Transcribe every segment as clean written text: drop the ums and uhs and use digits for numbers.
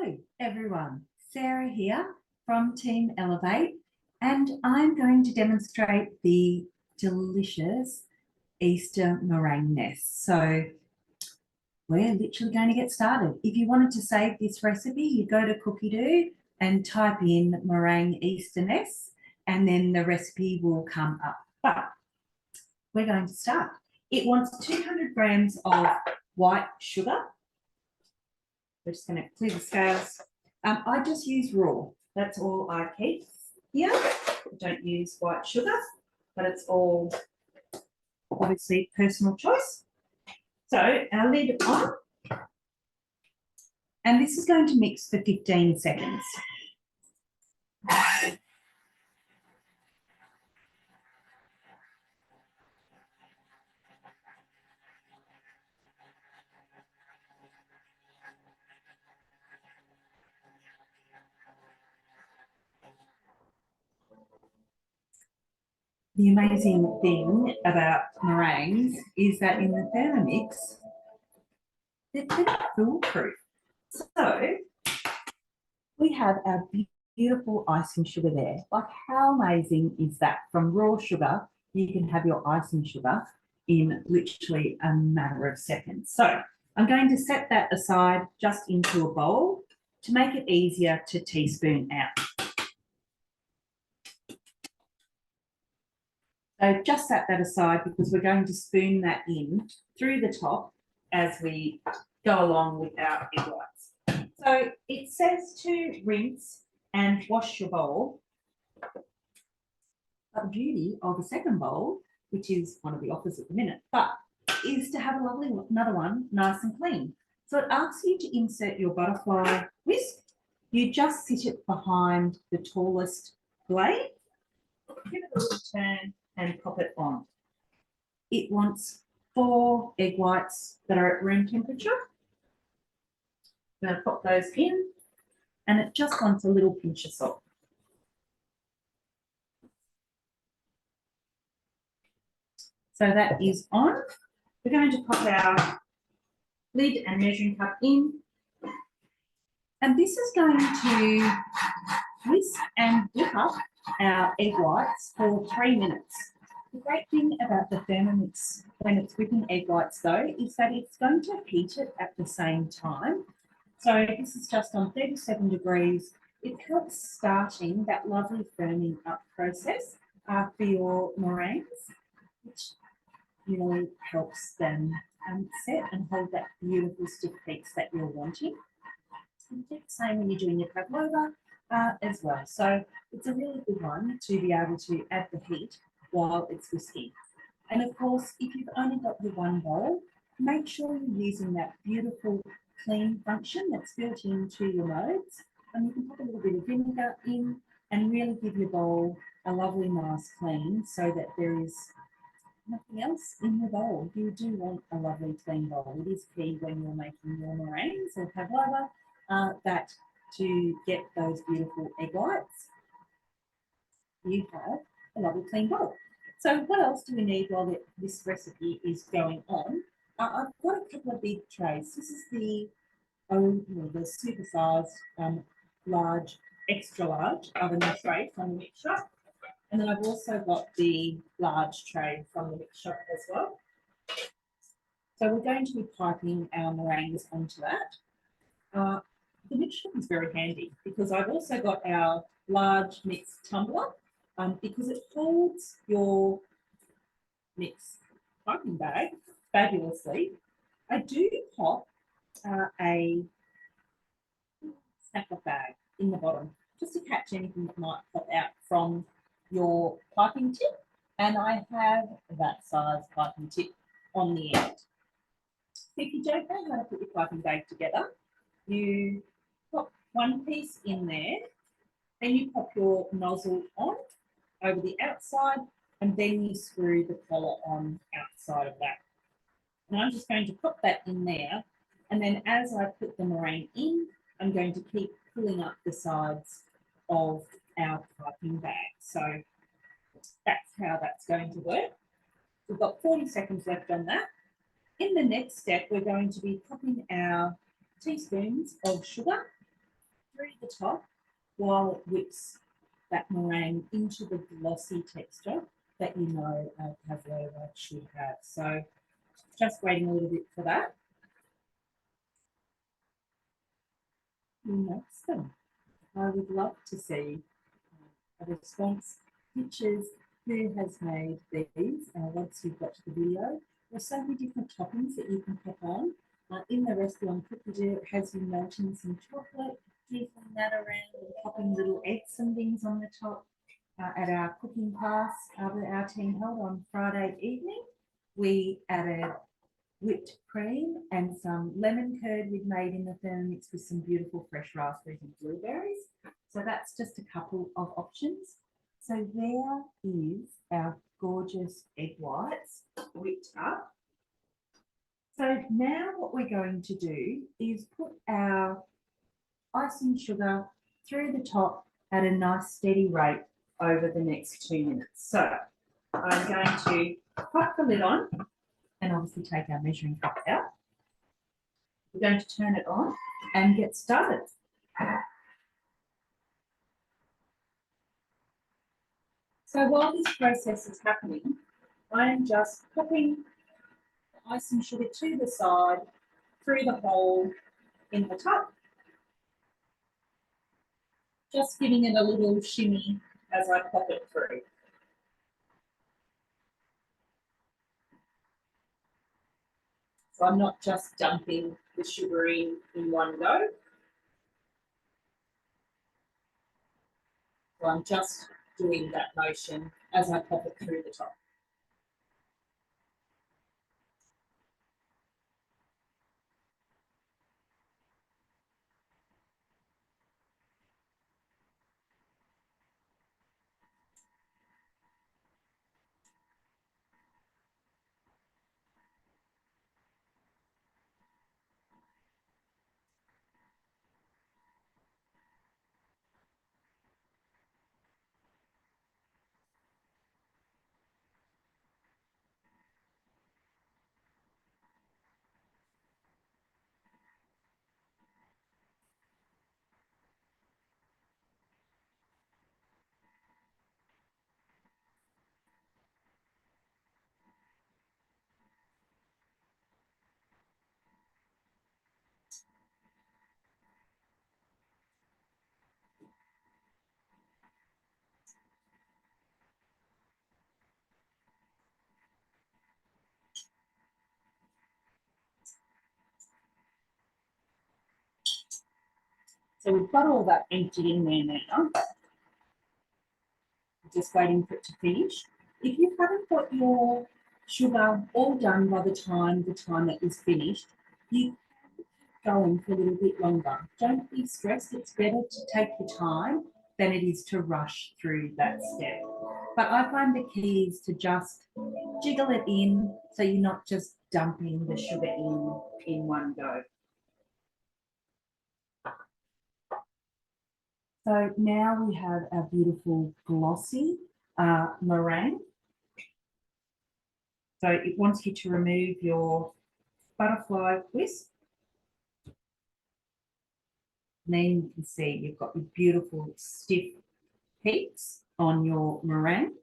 Hello everyone, Sarah here from Team Elevate, and I'm going to demonstrate the delicious Easter meringue nest. So we're literally going to get started. If you wanted to save this recipe, you go to Cookie and type in meringue Easter nest, and then the recipe will come up. But we're going to start. It wants 200 grams of white sugar. We're just going to clear the scales. I just use raw. That's all I keep here. I don't use white sugar, but it's all obviously personal choice. So our lid on, and this is going to mix for 15 seconds. The amazing thing about meringues is that in the Thermomix, they're pretty foolproof. So we have our beautiful icing sugar there. Like, how amazing is that? From raw sugar, you can have your icing sugar in literally a matter of seconds. So I'm going to set that aside just into a bowl to make it easier to teaspoon out. So just set that aside because we're going to spoon that in through the top as we go along with our egg whites. So it says to rinse and wash your bowl. But the beauty of the second bowl, which is one of the offers at the minute, but is to have a lovely another one nice and clean. So it asks you to insert your butterfly whisk. You just sit it behind the tallest blade, give it a little turn and pop it on. It wants 4 egg whites that are at room temperature. I'm going to pop those in, and it just wants a little pinch of salt. So that is on. We're going to pop our lid and measuring cup in, and this is going to whisk and whip up our egg whites for 3 minutes. The great thing about the Thermomix when it's whipping egg whites though is that it's going to heat it at the same time. So this is just on 37 degrees. It helps starting that lovely firming up process for your meringues, which really helps them set and hold that beautiful stiff peaks that you're wanting. And do the same when you're doing your pavlova as well. So it's a really good one to be able to add the heat while it's whisking. And of course, if you've only got your one bowl, make sure you're using that beautiful clean function that's built into your modes. And you can put a little bit of vinegar in and really give your bowl a lovely nice clean so that there is nothing else in your bowl. You do want a lovely clean bowl. It is key when you're making your meringues or pavlova that to get those beautiful egg whites, you have a lovely clean bowl. So what else do we need while this recipe is going on? I've got a couple of big trays. This is the super-sized, large, extra large oven tray from the mix shop. And then I've also got the large tray from the mix shop as well. So we're going to be piping our meringues onto that. The mix shop is very handy because I've also got our large mix tumbler because it holds your mix piping bag fabulously. I do pop a snapper bag in the bottom just to catch anything that might pop out from your piping tip, and I have that size piping tip on the end. If you don't know how to put your piping bag together, you pop one piece in there, then you pop your nozzle on over the outside, and then you screw the collar on outside of that. And I'm just going to pop that in there, and then as I put the meringue in, I'm going to keep pulling up the sides of our piping bag. So that's how that's going to work. We've got 40 seconds left on that. In the next step, we're going to be popping our teaspoons of sugar through the top while it whips that meringue into the glossy texture that you know a pavlova should have. So just waiting a little bit for that. Next thing, I would love to see a response, pictures, who has made these once you've got to the video. There's so many different toppings that you can put on. In the recipe on Cookie Do, it has you melting some chocolate, drizzling that around and popping little eggs and things on the top. At our cooking class that our team held on Friday evening, we added whipped cream and some lemon curd we'd made in the Thermomix with some beautiful fresh raspberries and blueberries. So that's just a couple of options. So there is our gorgeous egg whites whipped up. So now what we're going to do is put our icing sugar through the top at a nice steady rate over the next 2 minutes. So I'm going to pop the lid on and obviously take our measuring cup out. We're going to turn it on and get started. So while this process is happening, I am just popping the icing sugar to the side through the hole in the tub, just giving it a little shimmy as I pop it through. So I'm not just dumping the sugar in one go. So I'm just doing that motion as I pop it through the top. So we've got all that emptied in there now. Just waiting for it to finish. If you haven't got your sugar all done by the time that is finished, you can keep going for a little bit longer. Don't be stressed. It's better to take your time than it is to rush through that step. But I find the key is to just jiggle it in so you're not just dumping the sugar in one go. So now we have our beautiful glossy meringue. So it wants you to remove your butterfly wisp. And then you can see you've got the beautiful stiff peaks on your meringue.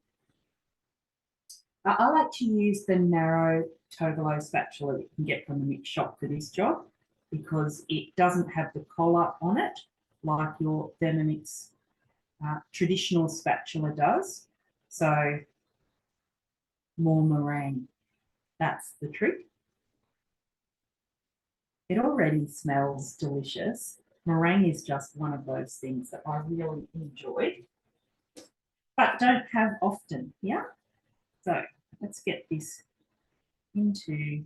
I like to use the narrow Togolo spatula you can get from the mix shop for this job because it doesn't have the collar on it like your Thermomix traditional spatula does. So more meringue, that's the trick. It already smells delicious. Meringue is just one of those things that I really enjoy, but don't have often, yeah? So let's get this into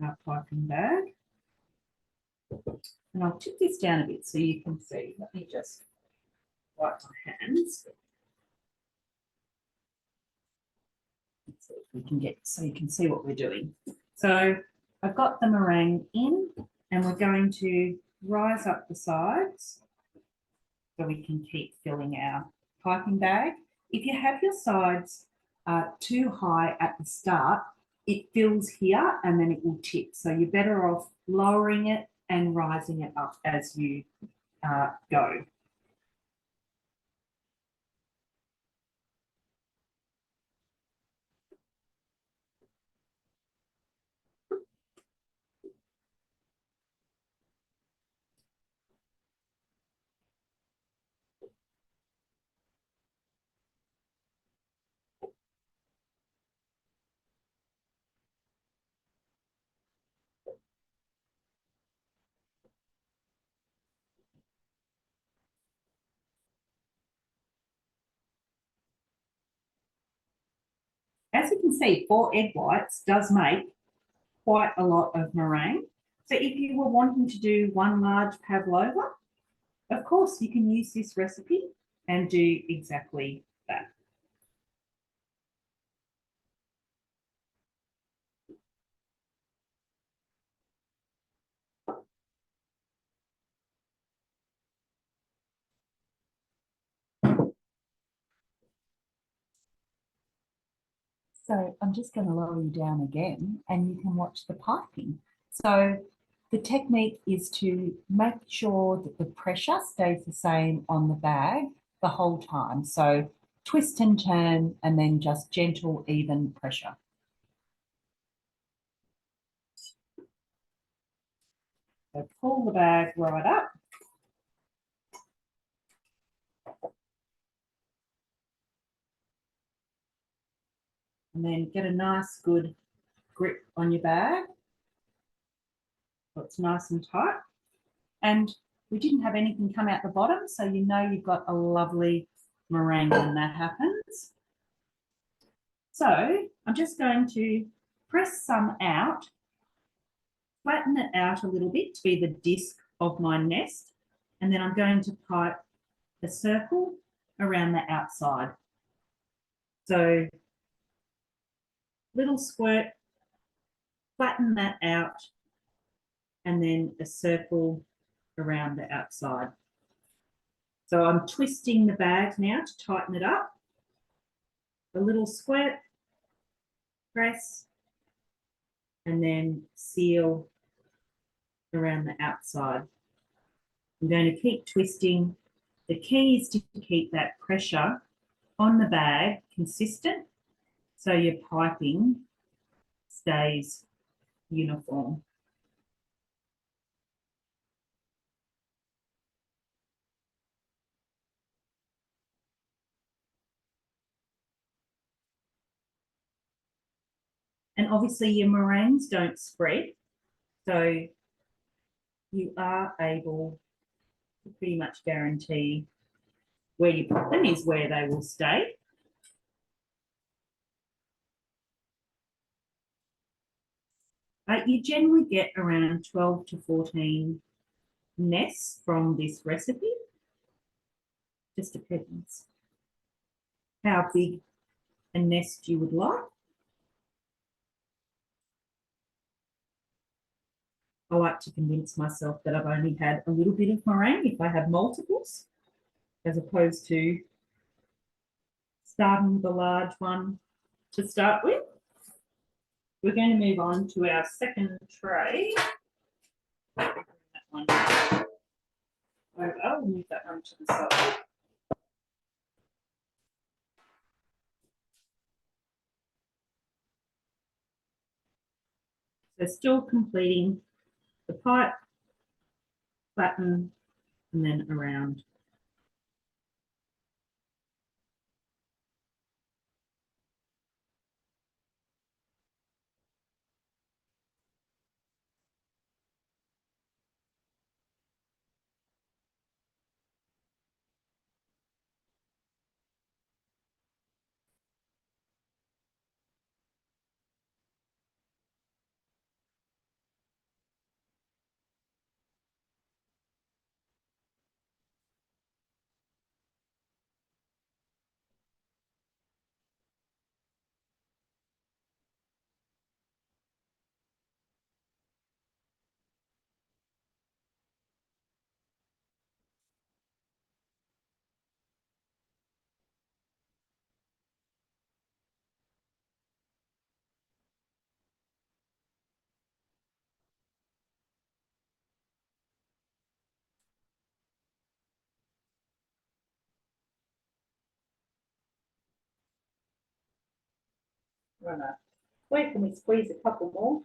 our piping bag. And I'll tip this down a bit so you can see. Let me just wipe my hands. So we can get so you can see what we're doing. So I've got the meringue in and we're going to rise up the sides so we can keep filling our piping bag. If you have your sides too high at the start, it fills here and then it will tip. So you're better off lowering it and rising it up as you go. As you can see, 4 egg whites does make quite a lot of meringue. So if you were wanting to do 1 large pavlova, of course you can use this recipe and do exactly that. So I'm just going to lower you down again and you can watch the piping. So the technique is to make sure that the pressure stays the same on the bag the whole time. So twist and turn and then just gentle, even pressure. So pull the bag right up. And then get a nice good grip on your bag. So it's nice and tight. And we didn't have anything come out the bottom, so you know you've got a lovely meringue when that happens. So I'm just going to press some out, flatten it out a little bit to be the disc of my nest, and then I'm going to pipe a circle around the outside. So little squirt, flatten that out, and then a circle around the outside. So I'm twisting the bag now to tighten it up. A little squirt, press, and then seal around the outside. I'm going to keep twisting. The key is to keep that pressure on the bag consistent so your piping stays uniform. And obviously your meringues don't spread, so you are able to pretty much guarantee where you put them is where they will stay. You generally get around 12 to 14 nests from this recipe. Just depends how big a nest you would like. I like to convince myself that I've only had a little bit of meringue if I have multiples, as opposed to starting with a large one to start with. We're going to move on to our second tray. That one. I'll move that one to the side. So still completing the pipe, flatten, and then around. Right. Where can we squeeze a couple more?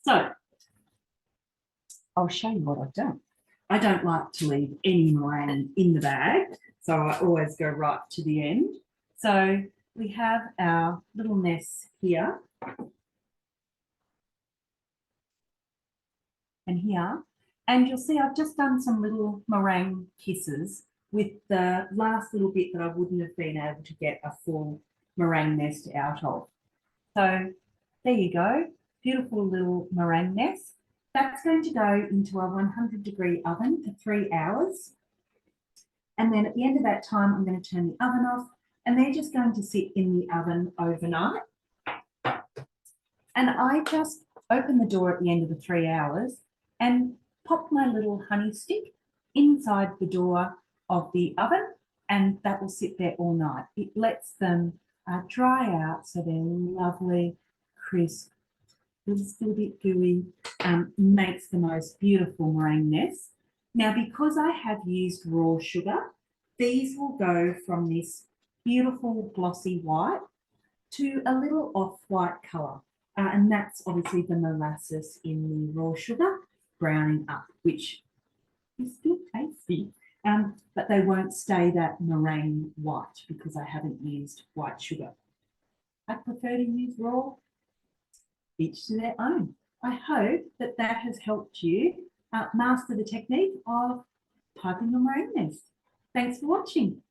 So I'll show you what I've done. I don't like to leave any meringue in the bag, so I always go right to the end. So we have our little mess here and here, and you'll see I've just done some little meringue kisses with the last little bit that I wouldn't have been able to get a full meringue nest out of. So there you go, beautiful little meringue nest. That's going to go into a 100-degree oven for 3 hours. And then at the end of that time, I'm going to turn the oven off, and they're just going to sit in the oven overnight. And I just open the door at the end of the 3 hours and pop my little honey stick inside the door of the oven, and that will sit there all night. It lets them dry out so they're lovely, crisp, a little bit gooey, makes the most beautiful meringue nest. Now, because I have used raw sugar, these will go from this beautiful glossy white to a little off-white colour. And that's obviously the molasses in the raw sugar browning up, which is still tasty. But they won't stay that meringue white because I haven't used white sugar. I prefer to use raw, each to their own. I hope that that has helped you master the technique of piping your meringue nest. Thanks for watching.